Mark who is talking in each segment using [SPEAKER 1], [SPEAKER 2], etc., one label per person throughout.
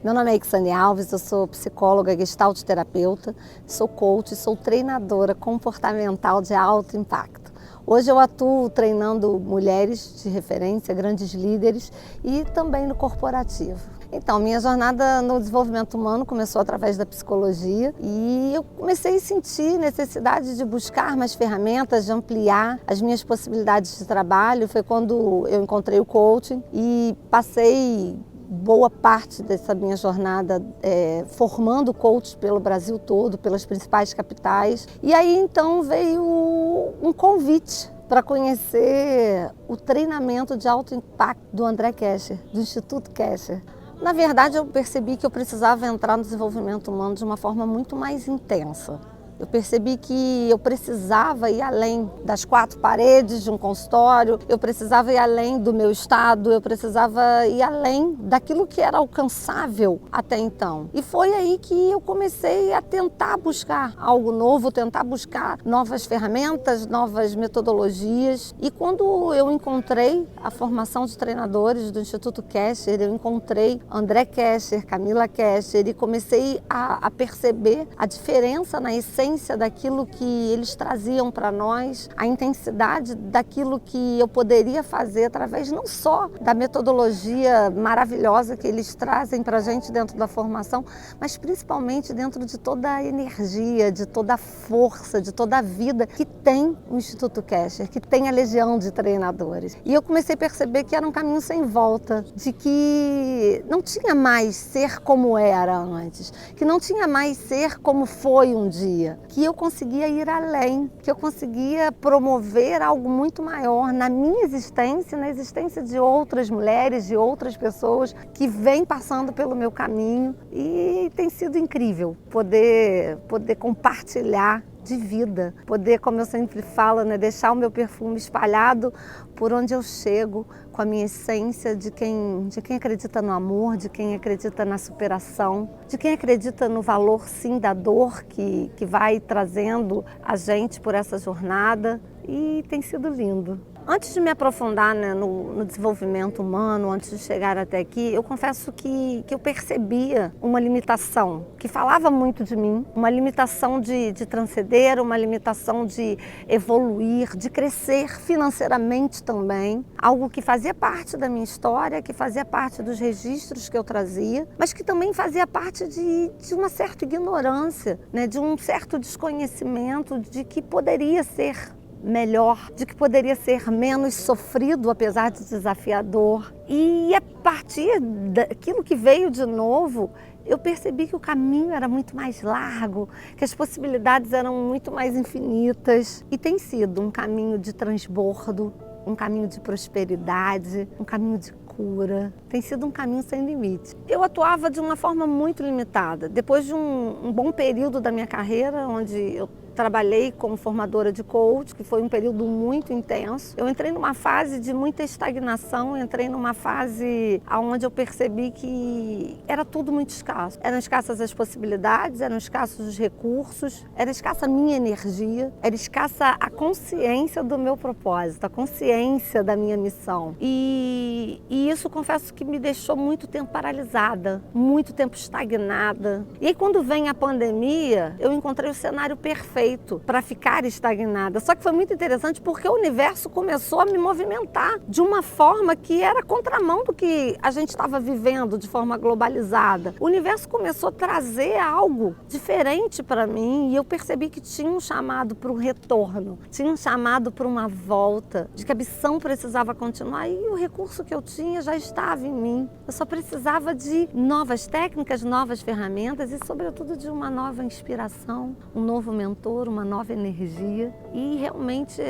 [SPEAKER 1] Meu nome é Ixane Alves, eu sou psicóloga gestalt terapeuta, sou coach, sou treinadora comportamental de alto impacto. Hoje eu atuo treinando mulheres de referência, grandes líderes e também no corporativo. Então, minha jornada no desenvolvimento humano começou através da psicologia e eu comecei a sentir necessidade de buscar mais ferramentas, de ampliar as minhas possibilidades de trabalho. Foi quando eu encontrei o coaching e passei boa parte dessa minha jornada formando coaches pelo Brasil todo, pelas principais capitais. E aí então veio um convite para conhecer o treinamento de alto impacto do André Kesher, do Instituto Kesher. Na verdade, eu percebi que eu precisava entrar no desenvolvimento humano de uma forma muito mais intensa. Eu percebi que eu precisava ir além das quatro paredes de um consultório, eu precisava ir além do meu estado, eu precisava ir além daquilo que era alcançável até então. E foi aí que eu comecei a tentar buscar algo novo, tentar buscar novas ferramentas, novas metodologias. E quando eu encontrei a formação de treinadores do Instituto Kesher, eu encontrei André Kesher, Camila Kesher e comecei a perceber a diferença na essência daquilo que eles traziam para nós, a intensidade daquilo que eu poderia fazer através não só da metodologia maravilhosa que eles trazem para a gente dentro da formação, mas principalmente dentro de toda a energia, de toda a força, de toda a vida que tem o Instituto Kesher, que tem a legião de treinadores. E eu comecei a perceber que era um caminho sem volta, de que não tinha mais ser como era antes, que não tinha mais ser como foi um dia, que eu conseguia ir além, que eu conseguia promover algo muito maior na minha existência, na existência de outras mulheres, de outras pessoas que vêm passando pelo meu caminho. E tem sido incrível poder compartilhar de vida, poder, como eu sempre falo, deixar o meu perfume espalhado por onde eu chego, com a minha essência de quem acredita no amor, de quem acredita na superação, de quem acredita no valor, sim, da dor que vai trazendo a gente por essa jornada, e tem sido lindo. Antes de me aprofundar no desenvolvimento humano, antes de chegar até aqui, eu confesso que eu percebia uma limitação que falava muito de mim, uma limitação de transcender, uma limitação de evoluir, de crescer financeiramente também, algo que fazia parte da minha história, que fazia parte dos registros que eu trazia, mas que também fazia parte de uma certa ignorância, de um certo desconhecimento de que poderia ser melhor, de que poderia ser menos sofrido, apesar de desafiador. E a partir daquilo que veio de novo, eu percebi que o caminho era muito mais largo, que as possibilidades eram muito mais infinitas. E tem sido um caminho de transbordo, um caminho de prosperidade, um caminho de cura. Tem sido um caminho sem limite. Eu atuava de uma forma muito limitada. Depois de um bom período da minha carreira, onde eu trabalhei como formadora de coach, que foi um período muito intenso. Eu entrei numa fase de muita estagnação, entrei numa fase onde eu percebi que era tudo muito escasso. Eram escassas as possibilidades, eram escassos os recursos, era escassa a minha energia, era escassa a consciência do meu propósito, a consciência da minha missão. E isso, confesso que me deixou muito tempo paralisada, muito tempo estagnada. E aí, quando vem a pandemia, eu encontrei o cenário perfeito para ficar estagnada. Só que foi muito interessante porque o universo começou a me movimentar de uma forma que era contramão do que a gente estava vivendo de forma globalizada. O universo começou a trazer algo diferente para mim e eu percebi que tinha um chamado para um retorno, tinha um chamado para uma volta, de que a missão precisava continuar e o recurso que eu tinha já estava em mim. Eu só precisava de novas técnicas, novas ferramentas e, sobretudo, de uma nova inspiração, um novo mentor, uma nova energia. E realmente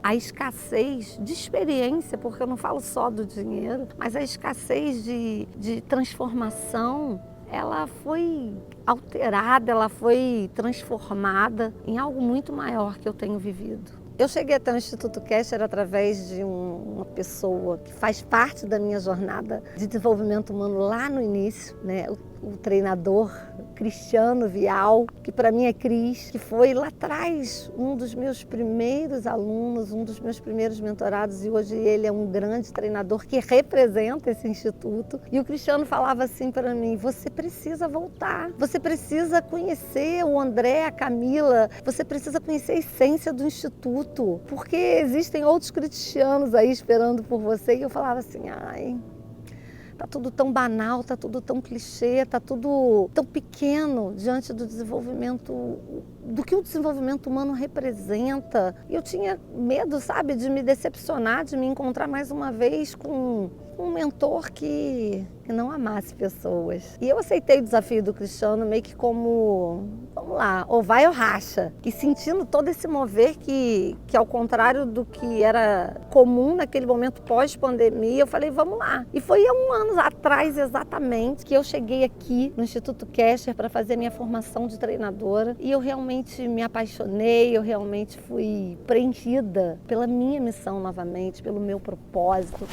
[SPEAKER 1] a escassez de experiência, porque eu não falo só do dinheiro, mas a escassez de transformação, ela foi alterada, ela foi transformada em algo muito maior que eu tenho vivido. Eu cheguei até o Instituto Kesher através de uma pessoa que faz parte da minha jornada de desenvolvimento humano lá no início, né? O treinador Cristiano Vial, que para mim é Cris, que foi lá atrás um dos meus primeiros alunos, um dos meus primeiros mentorados, e hoje ele é um grande treinador que representa esse instituto. E o Cristiano falava assim para mim: você precisa voltar, você precisa conhecer o André, a Camila, você precisa conhecer a essência do instituto, porque existem outros cristianos aí esperando por você. E eu falava assim: ai, tá tudo tão banal, tá tudo tão clichê, tá tudo tão pequeno diante do desenvolvimento, do que o desenvolvimento humano representa. E eu tinha medo, sabe, de me decepcionar, de me encontrar mais uma vez com um mentor que não amasse pessoas. E eu aceitei o desafio do Cristiano meio que como, vamos lá, ou vai ou racha. E sentindo todo esse mover que ao contrário do que era comum naquele momento pós-pandemia, eu falei, vamos lá. E foi há um ano atrás exatamente que eu cheguei aqui no Instituto Kesher para fazer minha formação de treinadora. E eu realmente me apaixonei, eu realmente fui preenchida pela minha missão novamente, pelo meu propósito,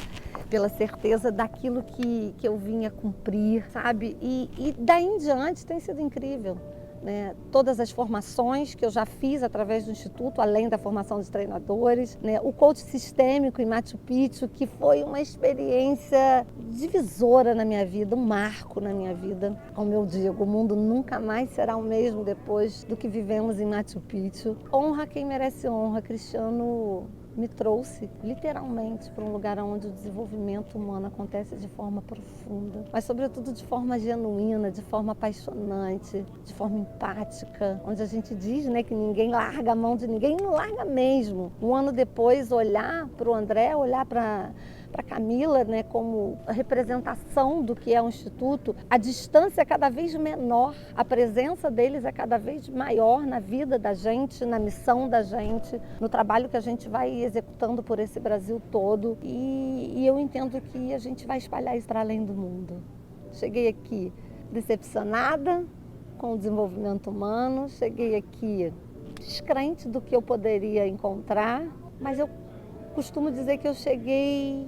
[SPEAKER 1] pela certeza daquilo que eu vinha cumprir, sabe? E daí em diante tem sido incrível, né? Todas as formações que eu já fiz através do Instituto, além da formação de treinadores, né? O coach sistêmico em Machu Picchu, que foi uma experiência divisora na minha vida, um marco na minha vida. Como eu digo, o mundo nunca mais será o mesmo depois do que vivemos em Machu Picchu. Honra quem merece honra. Cristiano me trouxe literalmente para um lugar onde o desenvolvimento humano acontece de forma profunda, mas sobretudo de forma genuína, de forma apaixonante, de forma empática, onde a gente diz, né, que ninguém larga a mão de ninguém, não larga mesmo. Um ano depois, olhar para o André, olhar para Camila, né, como a representação do que é o Instituto, a distância é cada vez menor, a presença deles é cada vez maior na vida da gente, na missão da gente, no trabalho que a gente vai executando por esse Brasil todo. E eu entendo que a gente vai espalhar isso para além do mundo. Cheguei aqui decepcionada com o desenvolvimento humano, cheguei aqui descrente do que eu poderia encontrar, mas eu costumo dizer que eu cheguei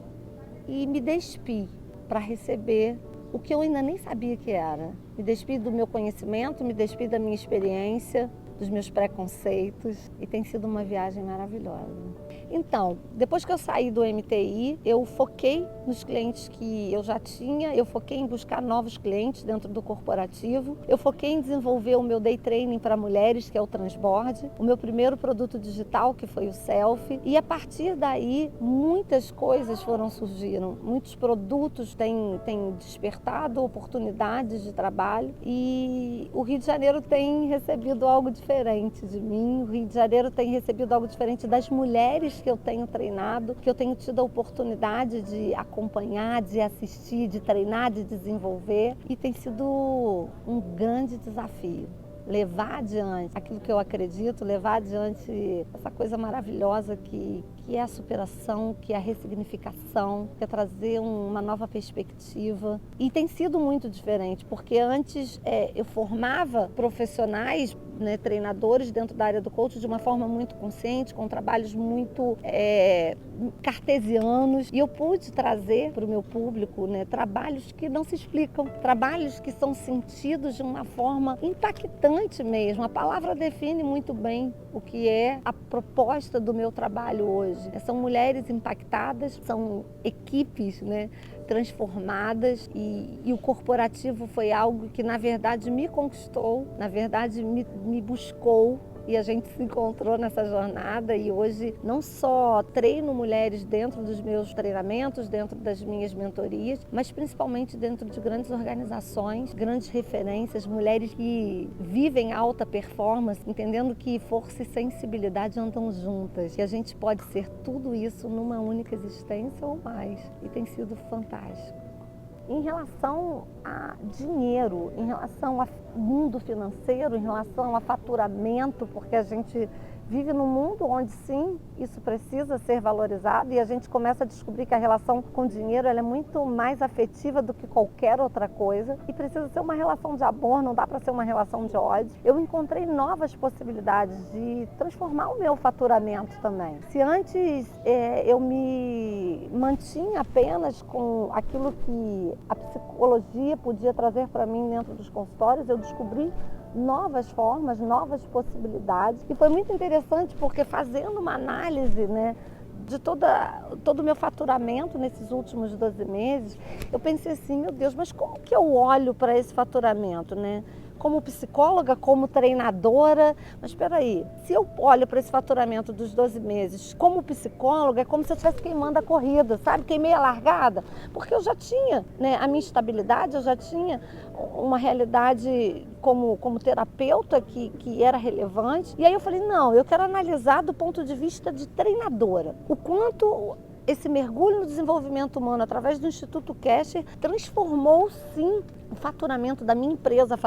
[SPEAKER 1] e me despi para receber o que eu ainda nem sabia que era. Me despi do meu conhecimento, me despi da minha experiência, dos meus preconceitos, e tem sido uma viagem maravilhosa. Então, depois que eu saí do MTI, eu foquei nos clientes que eu já tinha, eu foquei em buscar novos clientes dentro do corporativo, eu foquei em desenvolver o meu day training para mulheres, que é o Transborde, o meu primeiro produto digital, que foi o Selfie, e a partir daí muitas coisas foram surgindo, muitos produtos têm despertado oportunidades de trabalho, e o Rio de Janeiro tem recebido algo diferente de mim, o Rio de Janeiro tem recebido algo diferente das mulheres que eu tenho treinado, que eu tenho tido a oportunidade de acompanhar, de assistir, de treinar, de desenvolver, e tem sido um grande desafio. Levar adiante aquilo que eu acredito, levar adiante essa coisa maravilhosa que é a superação, que é a ressignificação, que é trazer uma nova perspectiva. E tem sido muito diferente, porque antes eu formava profissionais, né, treinadores dentro da área do coaching de uma forma muito consciente, com trabalhos muito cartesianos, e eu pude trazer para o meu público, né, trabalhos que não se explicam, trabalhos que são sentidos de uma forma impactante mesmo. A palavra define muito bem o que é a proposta do meu trabalho hoje. São mulheres impactadas, são equipes, né, transformadas, e o corporativo foi algo que na verdade me conquistou, na verdade me buscou, e a gente se encontrou nessa jornada. E hoje não só treino mulheres dentro dos meus treinamentos, dentro das minhas mentorias, mas principalmente dentro de grandes organizações, grandes referências, mulheres que vivem alta performance, entendendo que força e sensibilidade andam juntas, e a gente pode ser tudo isso numa única existência ou mais, e tem sido fantástico. Em relação a dinheiro, em relação ao mundo financeiro, em relação a faturamento, porque a gente vive num mundo onde sim, isso precisa ser valorizado e a gente começa a descobrir que a relação com o dinheiro ela é muito mais afetiva do que qualquer outra coisa e precisa ser uma relação de amor, não dá para ser uma relação de ódio. Eu encontrei novas possibilidades de transformar o meu faturamento também. Se antes eu me mantinha apenas com aquilo que a psicologia podia trazer para mim dentro dos consultórios, eu descobri novas formas, novas possibilidades. E foi muito interessante porque fazendo uma análise, né, de todo o meu faturamento nesses últimos 12 meses, eu pensei assim, meu Deus, mas como que eu olho para esse faturamento, né? Como psicóloga, como treinadora, mas espera aí, se eu olho para esse faturamento dos 12 meses como psicóloga, é como se eu estivesse queimando a corrida, sabe? Queimei a largada, porque eu já tinha, né, a minha estabilidade, eu já tinha uma realidade como terapeuta que era relevante. E aí eu falei, não, eu quero analisar do ponto de vista de treinadora. O quanto esse mergulho no desenvolvimento humano através do Instituto Kesher transformou sim o faturamento da minha empresa,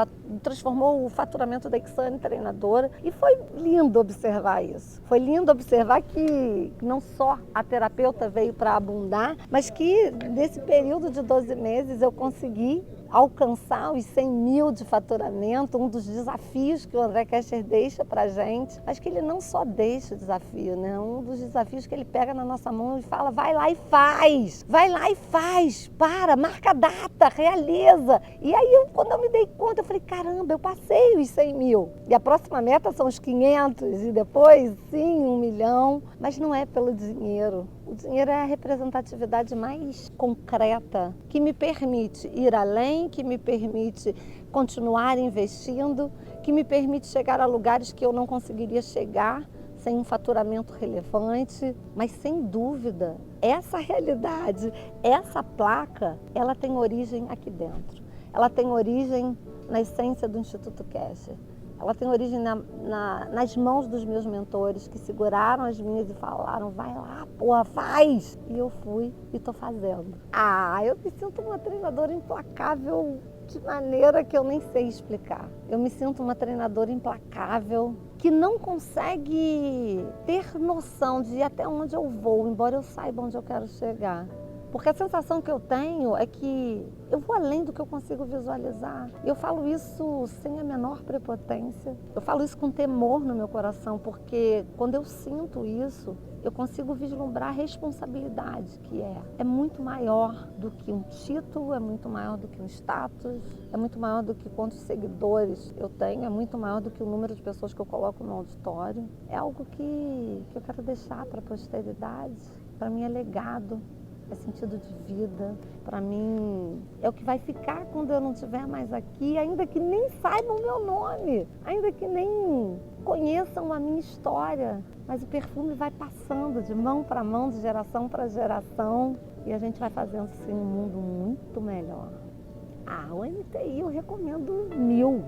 [SPEAKER 1] transformou o faturamento da Ixane Treinadora e foi lindo observar isso. Foi lindo observar que não só a terapeuta veio para abundar, mas que nesse período de 12 meses eu consegui alcançar os 100 mil de faturamento, um dos desafios que o André Kesher deixa para a gente, mas que ele não só deixa o desafio, né? Um dos desafios que ele pega na nossa mão e fala, vai lá e faz, marca a data, realiza. E aí, quando eu me dei conta, eu falei, caramba, eu passei os 100 mil. E a próxima meta são os 500 e depois, sim, 1 milhão. Mas não é pelo dinheiro. O dinheiro é a representatividade mais concreta que me permite ir além, que me permite continuar investindo, que me permite chegar a lugares que eu não conseguiria chegar sem um faturamento relevante. Mas sem dúvida, essa realidade, essa placa, ela tem origem aqui dentro. Ela tem origem na essência do Instituto Kesher. Ela tem origem nas mãos dos meus mentores que seguraram as minhas e falaram, vai lá, porra, faz! E eu fui e tô fazendo. Eu me sinto uma treinadora implacável de maneira que eu nem sei explicar. Eu me sinto uma treinadora implacável que não consegue ter noção de até onde eu vou, embora eu saiba onde eu quero chegar. Porque a sensação que eu tenho é que eu vou além do que eu consigo visualizar. Eu falo isso sem a menor prepotência. Eu falo isso com temor no meu coração, porque quando eu sinto isso, eu consigo vislumbrar a responsabilidade que é. É muito maior do que um título, é muito maior do que um status, é muito maior do que quantos seguidores eu tenho, é muito maior do que o número de pessoas que eu coloco no auditório. É algo que eu quero deixar para a posteridade. Para mim é legado. É sentido de vida, para mim é o que vai ficar quando eu não estiver mais aqui, ainda que nem saibam o meu nome, ainda que nem conheçam a minha história, mas o perfume vai passando de mão para mão, de geração para geração e a gente vai fazendo sim um mundo muito melhor. O MTI eu recomendo 1000,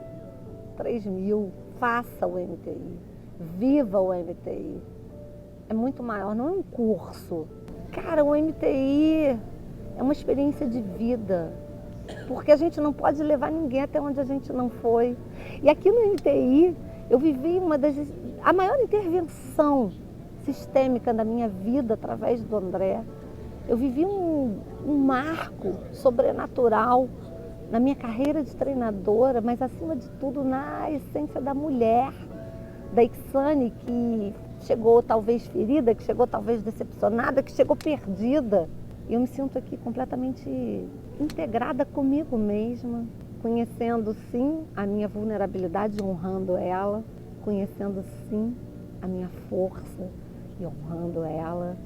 [SPEAKER 1] 3000, faça o MTI, viva o MTI, é muito maior, não é um curso. Cara, o MTI é uma experiência de vida, porque a gente não pode levar ninguém até onde a gente não foi. E aqui no MTI, eu vivi a maior intervenção sistêmica da minha vida através do André. Eu vivi um marco sobrenatural na minha carreira de treinadora, mas acima de tudo na essência da mulher, da Ixane, que chegou talvez ferida, que chegou talvez decepcionada, que chegou perdida. E eu me sinto aqui completamente integrada comigo mesma, conhecendo sim a minha vulnerabilidade, honrando ela, conhecendo sim a minha força e honrando ela.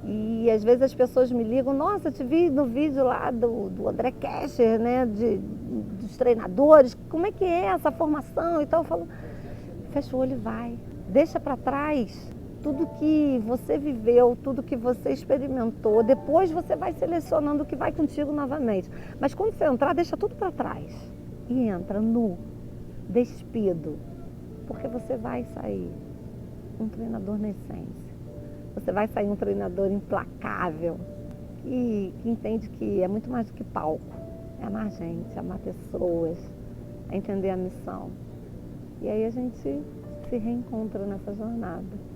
[SPEAKER 1] E às vezes as pessoas me ligam, nossa, eu te vi no vídeo lá do André Kesher, né, dos treinadores, como é que é essa formação e tal. Eu falo, fecha o olho e vai. Deixa para trás tudo que você viveu, tudo que você experimentou. Depois você vai selecionando o que vai contigo novamente. Mas quando você entrar, deixa tudo para trás. E entra nu, despido. Porque você vai sair um treinador na essência. Você vai sair um treinador implacável. Que entende que é muito mais do que palco. É amar gente, amar pessoas, é entender a missão. E aí a gente se se reencontra nessa jornada.